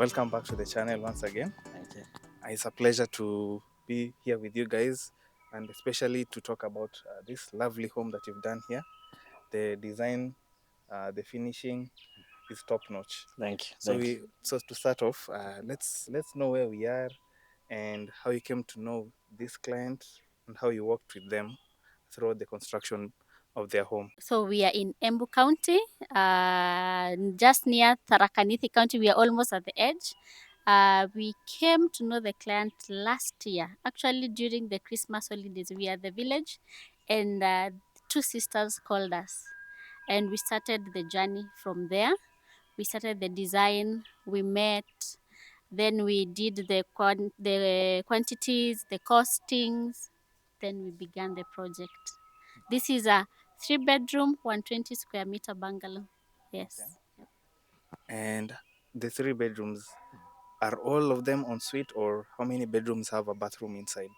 Welcome back to the channel once again. Thank you. It's a pleasure to be here with you guys, and especially to talk about this lovely home that you've done here. The design, the finishing is top notch. Thank you. So Thank you. so to start off, let's know where we are and how you came to know this client and how you worked with them throughout the construction of their home. So we are in Embu County, just near Tharaka-Nithi County. We are almost at the edge. We came to know the client last year, actually during the Christmas holidays. We are at the village, and two sisters called us, and we started the journey from there. We started the design. We met. Then we did the quantities, the costings. Then we began the project. This is a 3 bedroom, 120 square meter bungalow. Yes. Okay. And the 3 bedrooms, are all of them en suite, or how many bedrooms have a bathroom inside?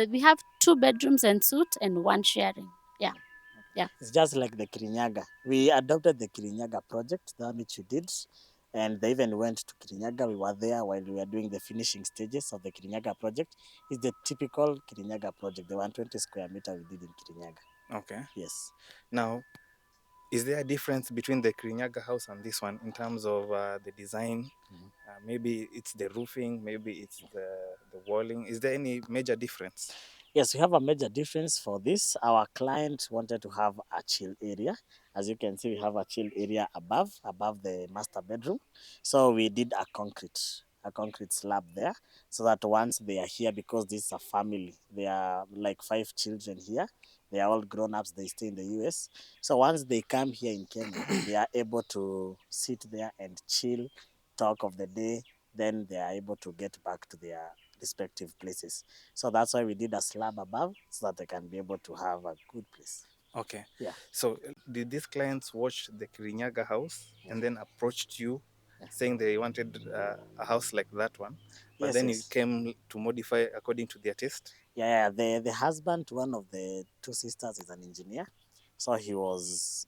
We have 2 bedrooms and suite and one sharing. Yeah. Yeah. It's just like the Kirinyaga. We adopted the Kirinyaga project, that which we did. And they even went to Kirinyaga. We were there while we were doing the finishing stages of the Kirinyaga project. It's the typical Kirinyaga project, the 120 square meter we did in Kirinyaga. Okay. Yes. Now, is there a difference between the Kirinyaga house and this one in terms of the design? Maybe it's the roofing, maybe it's the walling. Is there any major difference? Yes, we have a major difference for this. Our client wanted to have a chill area. As you can see, we have a chill area above the master bedroom. So we did a concrete slab there, so that once they are here, because this is a family, there are like 5 children here. They are all grown ups. They stay in the US. So once they come here in Kenya, they are able to sit there and chill, talk of the day. Then they are able to get back to their respective places. So that's why we did a slab above, so that they can be able to have a good place. Okay. Yeah. So, did these clients watch the Kirinyaga house and then approached you saying they wanted a house like that one, but Yes, then you yes. came to modify according to their taste? Yeah, the husband to one of the two sisters is an engineer, so he was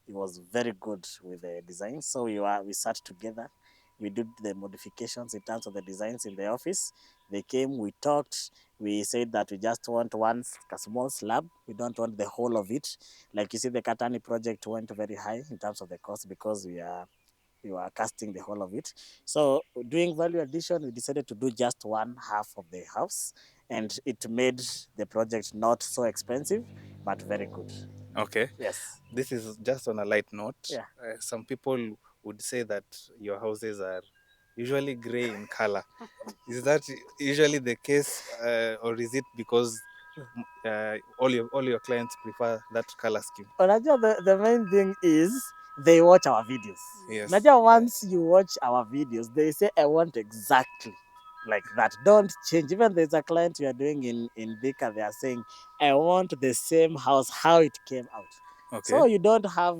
very good with the designs. So we sat together, we did the modifications in terms of the designs in the office. They came, we talked, we said that we just want a small slab. We don't want the whole of it. Like you see, the Katani project went very high in terms of the cost, because we were casting the whole of it. So doing value addition, we decided to do just one half of the house, and it made the project not so expensive, but very good. Okay. Yes. This is just on a light note. Yeah. Some people would say that your houses are usually gray in color. Is that usually the case, or is it because all your clients prefer that color scheme? Unajua, the main thing is they watch our videos. Yes. Unajua, once you watch our videos, they say, I want exactly like that. Don't change. Even there's a client we are doing in Vika, they are saying, I want the same house, how it came out. Okay. So you don't have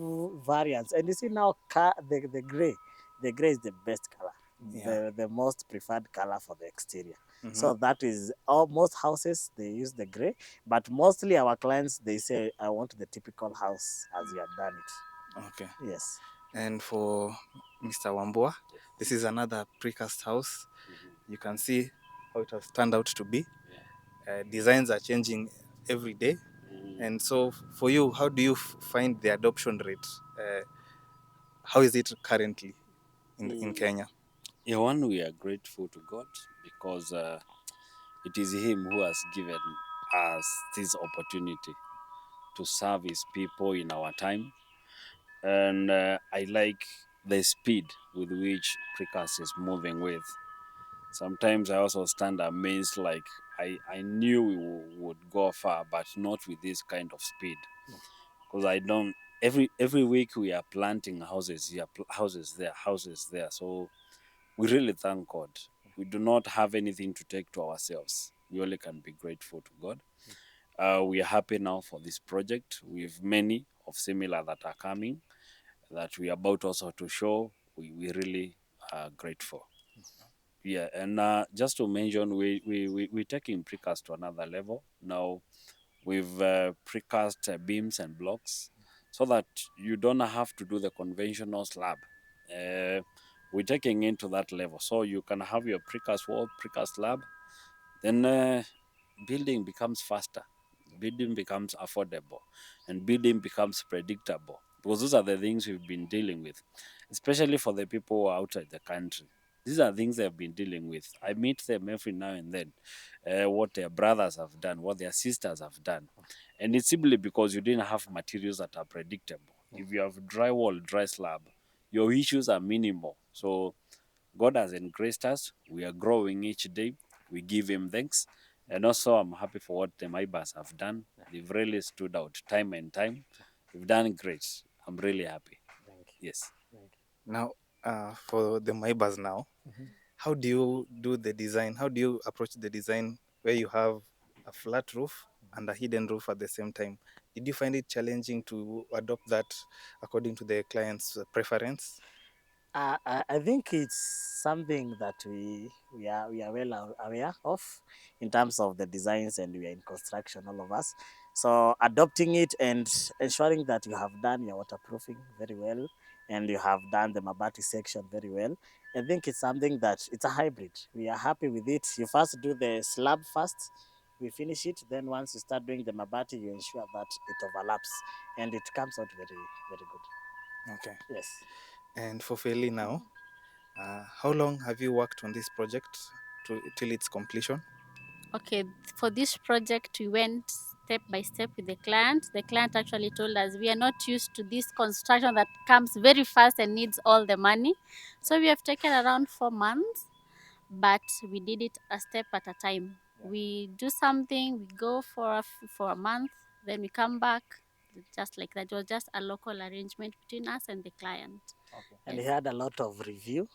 variance. And you see now, the gray. The gray is the best color. Yeah. The most preferred color for the exterior. Mhm. So that is most houses, they use the gray, but mostly our clients, they say, I want the typical house as you have done it. Okay. Yes. And for Mr. Wambua, this is another precast house. You can see how it has turned out to be. Designs are changing every day. And so, for you, how do you find the adoption rate? How is it currently in Kenya? Yeah, one, we are grateful to God because it is Him who has given us this opportunity to serve His people in our time. And I like the speed with which Precast is moving with. Sometimes I also stand amazed, like I knew we would go far, but not with this kind of speed. Because I don't, every week we are planting houses here, houses there, houses there. So we really thank God. We do not have anything to take to ourselves. We only can be grateful to God. We are happy now for this project. We have many of similar that are coming that we are about also to show. We really are grateful. Yeah, and just to mention, we're taking precast to another level. Now with precast beams and blocks so that you don't have to do the conventional slab. we're taking into that level. So you can have your precast wall, precast slab, then building becomes faster, building becomes affordable, and building becomes predictable, because those are the things we've been dealing with, especially for the people who are outside the country. These are things they've been dealing with. I meet them every now and then, what their brothers have done, what their sisters have done. And it's simply because you didn't have materials that are predictable. If you have drywall, dry slab, your issues are minimal. So God has engraced us. We are growing each day. We give Him thanks. And also, I'm happy for what the Maibas have done. They've really stood out time and time. They've done great. I'm really happy. Thank you. Yes. Thank you. Now, for the Maibas now, how do you do the design? How do you approach the design where you have a flat roof and a hidden roof at the same time? Did you find it challenging to adopt that according to the client's preference? I think it's something that we are well aware of in terms of the designs, and we are in construction, all of us. So adopting it and ensuring that you have done your waterproofing very well, and you have done the mabati section very well. I think it's something that it's a hybrid. We are happy with it. You first do the slab first, we finish it. Then once you start doing the mabati, you ensure that it overlaps, and it comes out very, very good. Okay. Yes. And for Feli now, how long have you worked on this project till its completion? Okay, for this project, we went step by step with the client. The client actually told us we are not used to this construction that comes very fast and needs all the money. So we have taken around 4 months, but we did it a step at a time. We do something, we go for a month, then we come back, just like that. It was just a local arrangement between us and the client. Okay. And he had a lot of review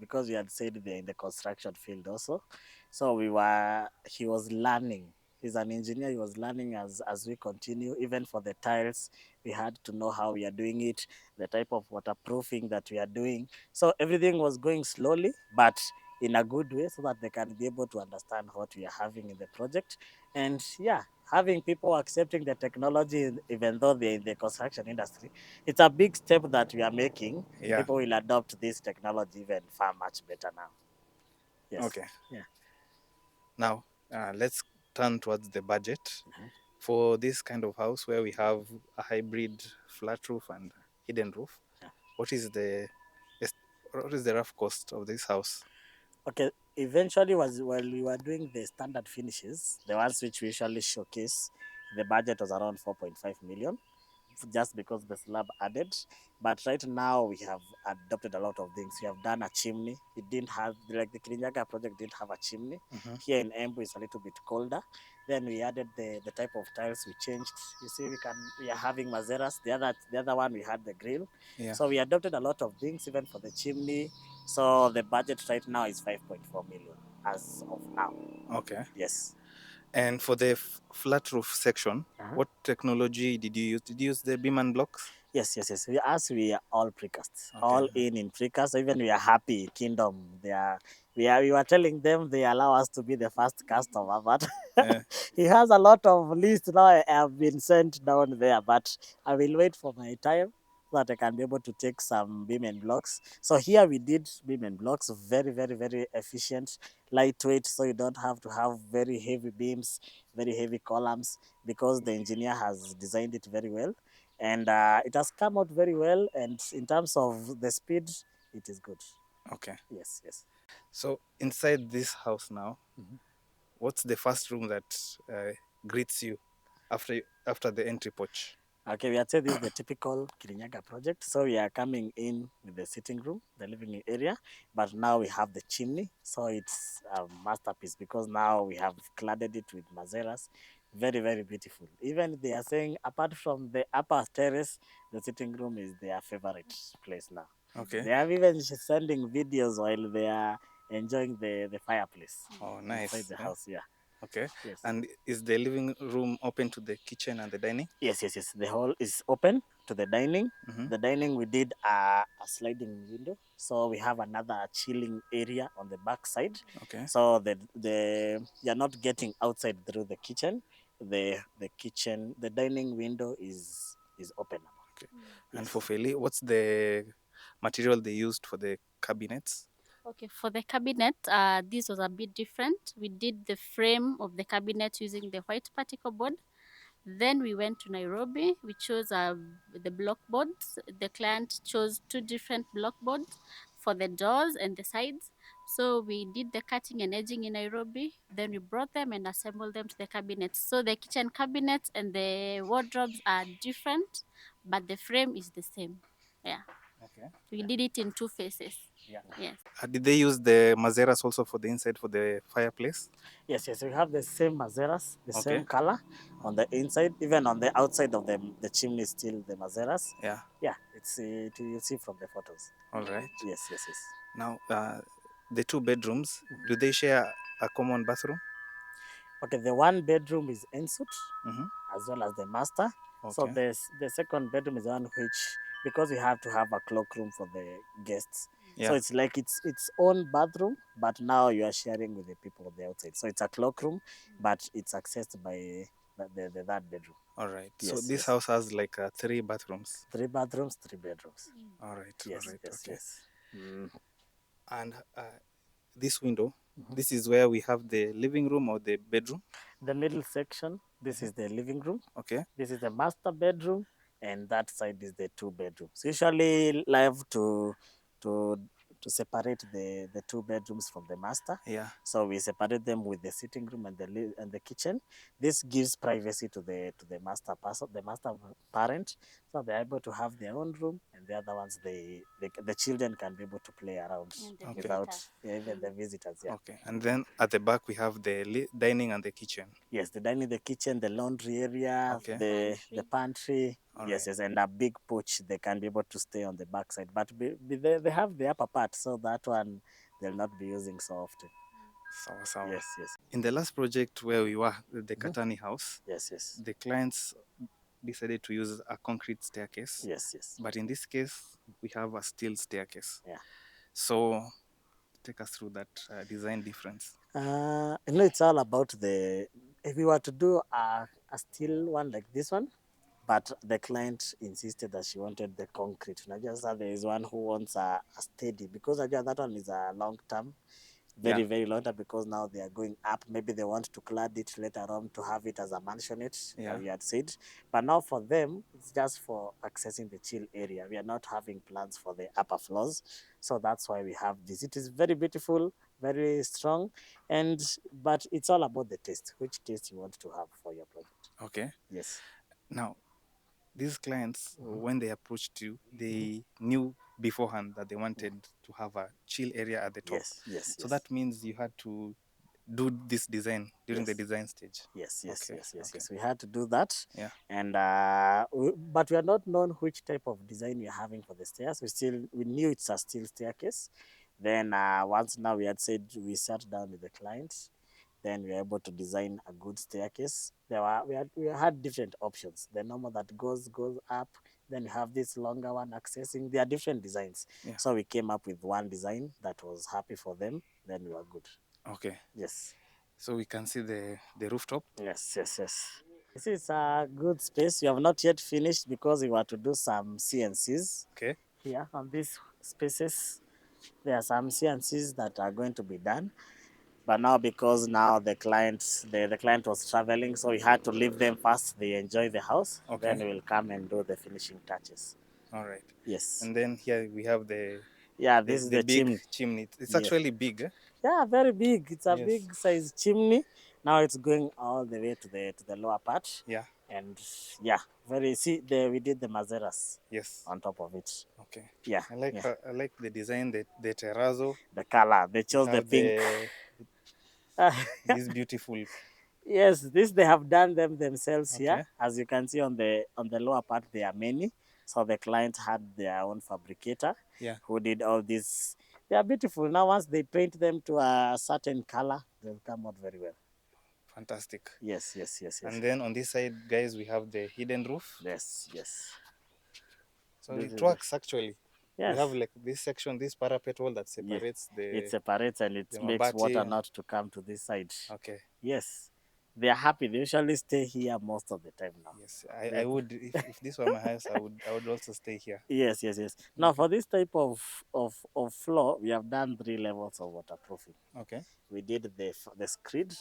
because we had said they're in the construction field also. So he was learning. He's an engineer, he was learning as we continue. Even for the tiles, we had to know how we are doing it, the type of waterproofing that we are doing. So everything was going slowly, but in a good way, so that they can be able to understand what we are having in the project. And yeah, having people accepting the technology, even though they're in the construction industry, it's a big step that we are making. Yeah. People will adopt this technology even far much better now. Yes. Okay. Yeah. Now, let's turn towards the budget. For this kind of house where we have a hybrid flat roof and hidden roof, what is the rough cost of this house? Okay. Eventually, was while we were doing the standard finishes, the ones which we usually showcase, the budget was around 4.5 million, just because the slab added. But right now we have adopted a lot of things. We have done a chimney. It didn't have, like the Kirinyaga project didn't have a chimney. Here in Embu it's a little bit colder. Then we added the type of tiles we changed. You see, we are having mazeras. The other one we had the grill. Yeah. So we adopted a lot of things even for the chimney. So the budget right now is 5.4 million as of now. Okay. Yes. And for the flat roof section, what technology did you use? Did you use the beam and blocks? Yes. We are all precast, Okay. all in precast. Even we are happy Kingdom. We were telling them they allow us to be the first customer, but he has a lot of lists now. I have been sent down there, but I will wait for my time so that I can be able to take some beam and blocks. So here we did beam and blocks, very, very, very efficient, lightweight, so you don't have to have very heavy beams, very heavy columns, because the engineer has designed it very well. And it has come out very well. And in terms of the speed, it is good. Okay. Yes. So inside this house now, what's the first room that greets you after the entry porch? Okay, we are saying this is the typical Kirinyaga project. So we are coming in with the sitting room, the living area, but now we have the chimney. So it's a masterpiece because now we have cladded it with mazeras. Very, very beautiful. Even they are saying apart from the upper terrace, the sitting room is their favorite place now. Okay. They have even sending videos while they are enjoying the fireplace. Oh, nice. Inside the house, yeah. Okay. Yes. And is the living room open to the kitchen and the dining? Yes. The hall is open to the dining. Mhm. The dining, we did a sliding window, so we have another chilling area on the back side. Okay. So you're not getting outside through the kitchen. The dining window is open. Okay. And for Feli, what's the material they used for the cabinets? Okay, for the cabinet, this was a bit different. We did the frame of the cabinet using the white particle board. Then we went to Nairobi. We chose the block boards. The client chose two different block boards for the doors and the sides. So we did the cutting and edging in Nairobi. Then we brought them and assembled them to the cabinets. So the kitchen cabinets and the wardrobes are different, but the frame is the same. Yeah. Okay. We did it in two phases. Yeah. Yes. Did they use the mazeras also for the inside for the fireplace? Yes, yes, we have the same mazeras, the Okay. same color on the inside, even on the outside of the chimney, still the mazeras. Yeah. Yeah, you see from the photos. All right. Yes, yes, yes. Now, the two bedrooms, do they share a common bathroom? Okay, the one bedroom is ensuite Mm-hmm. as well as the master. So Okay. the second bedroom is the one which, because we have to have a cloakroom for the guests. So Yeah. it's like its own bathroom, but now you are sharing with the people on the outside. So it's a cloakroom, but it's accessed by that bedroom. All right. So Yes, this yes. house has like 3 bathrooms. 3 bathrooms, 3 bedrooms. All right. Yes, All right. yes, Okay. yes. Mm. And this window, this is where we have the living room or the bedroom. The middle section, this is the living room. Okay. This is the master bedroom, and that side is the 2 bedrooms. Usually, love to to separate the 2 bedrooms from the master. Yeah. So we separate them with the sitting room and the kitchen. This gives privacy to the master person, the master parent, so they're able to have their own room, and the other ones the children can be able to play around And the Okay. without visitors. even the visitors. Yeah. Okay. And then at the back we have the dining and the kitchen. Yes, the dining, the kitchen, the laundry area, Okay. the pantry. All Yes, right. yes, and a big porch. They can be able to stay on the backside, but they have the upper part, so that one they'll not be using so often. So. Yes, yes, In the last project where we were, the Katani house, yes, yes, the clients decided to use a concrete staircase. yes, yes. But in this case, we have a steel staircase. Yeah. So take us through that design difference. It's all about the. If we were to do a steel one like this one, but the client insisted that she wanted the concrete. Now, just there is one who wants a steady, because that one is a long term, very, Yeah. very long term, because now they are going up. Maybe they want to clad it later on to have it as a mansionette, Yeah. we had said. But now for them, it's just for accessing the chill area. We are not having plans for the upper floors. So that's why we have this. It is very beautiful, very strong, but it's all about the taste, which taste you want to have for your project. Okay. Yes. Now, these clients, when they approached you, they knew beforehand that they wanted to have a chill area at the top. Yes, yes, So yes. that means you had to do this design during the Yes. design stage. Yes, yes, Okay, yes, yes, okay. yes. We had to do that. Yeah. And but we are not known which type of design we are having for the stairs. We knew it's a steel staircase. Then once now we had said, we sat down with the clients. Then we were able to design a good staircase. We had different options. The normal that goes up. Then we have this longer one accessing. There are different designs. Yeah. So we came up with one design that was happy for them. Then we were good. Okay. Yes. So we can see the rooftop. Yes, yes, yes. This is a good space. We have not yet finished because we were to do some CNCs Okay. here on these spaces. There are some CNCs that are going to be done. But now, because now the client was traveling, so we had to leave them first. They enjoy the house. Okay. Then we'll come and do the finishing touches. All right. Yes. And then here we have the Yeah, this is the big chimney. chimney. It's Yes. actually big. Yeah, very big. It's a Yes. big size chimney. Now it's going all the way to the lower part. Yeah. And yeah, we did the mazeras Yes. on top of it. Okay. Yeah. I like yeah. I like the design, the terrazzo. The color. They We chose the have pink. this beautiful. Yes, this they have done them themselves Okay. here. As you can see on the lower part, there are many. So the client had their own fabricator Yeah. who did all this. They are beautiful. Now once they paint them to a certain color, they'll come out very well. Fantastic. Yes, yes, yes, yes. And then on this side, guys, we have the hidden roof. Yes, yes. So This it is works actually. Yes. We have like this section, this parapet wall that separates It separates and it the makes water mabati. not to come to this side. Okay. Yes. They are happy. They usually stay here most of the time now. Yes, I, They- I would if this were my house, I would also stay here. Yes, yes, yes. Now for this type of floor, we have done 3 levels of waterproofing. Okay. We did the screed,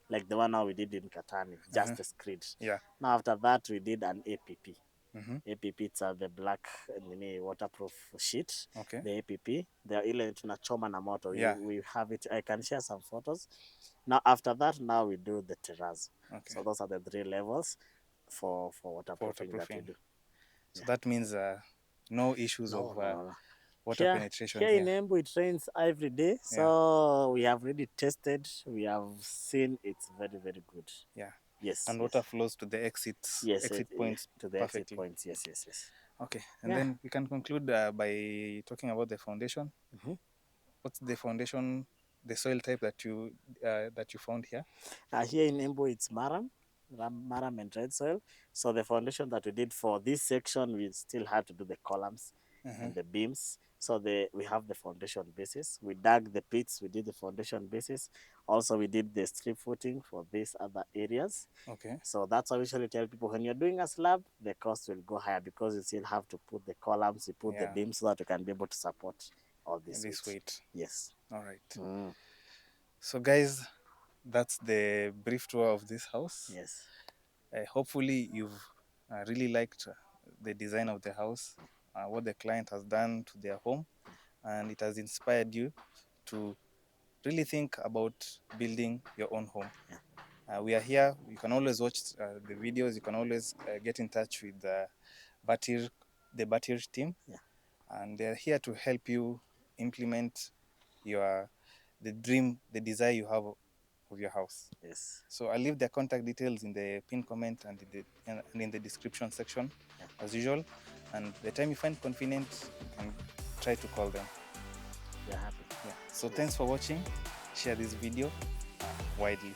like the one now we did in Katani, Uh-huh. just the screed. Yeah. Now after that, we did an APP. Mm-hmm. APP, it's the black waterproof sheet. Okay. The APP, the ile tunachoma na moto. Yeah. We have it. I can share some photos. Now after that, now we do the terrace. Okay. So those are the 3 levels for For waterproofing that we waterproofing. do. So that means no issues No, of no, no, no. water Here, penetration here in here. Embu, it rains every day. Yeah. So we have already tested. We have seen it's very, very good. Yeah. Yes, And yes. water flows to the exits, Yes, exit yeah, points to the exit perfectly. points. Yes, yes, yes. Okay. And Yeah. then we can conclude by talking about the foundation. Mhm. What's the foundation, the soil type that you found here? Here in Embu, it's Maram and red soil. So the foundation that we did for this section, we still had to do the columns Uh-huh. and the beams. So we have the foundation basis. We dug the pits. We did the foundation basis. Also, we did the strip footing for these other areas. Okay. So that's why we usually tell people when you're doing a slab, the cost will go higher because you still have to put the columns, you put the Yeah. beams so that you can be able to support all this This weight. weight. Yes. All right. Mm. So guys, that's the brief tour of this house. Yes. Hopefully you've really liked the design of the house, what the client has done to their home, and it has inspired you to really think about building your own home. We are here. You can always watch the videos. You can always get in touch with the Batir team, Yeah. and they're here to help you implement the desire you have of your house. Yes. So I'll leave their contact details in the pinned comment and in the description section, as usual. And the time you find convenient, you can try to call them. We're happy. Yeah. So Yes. thanks for watching. Share this video widely.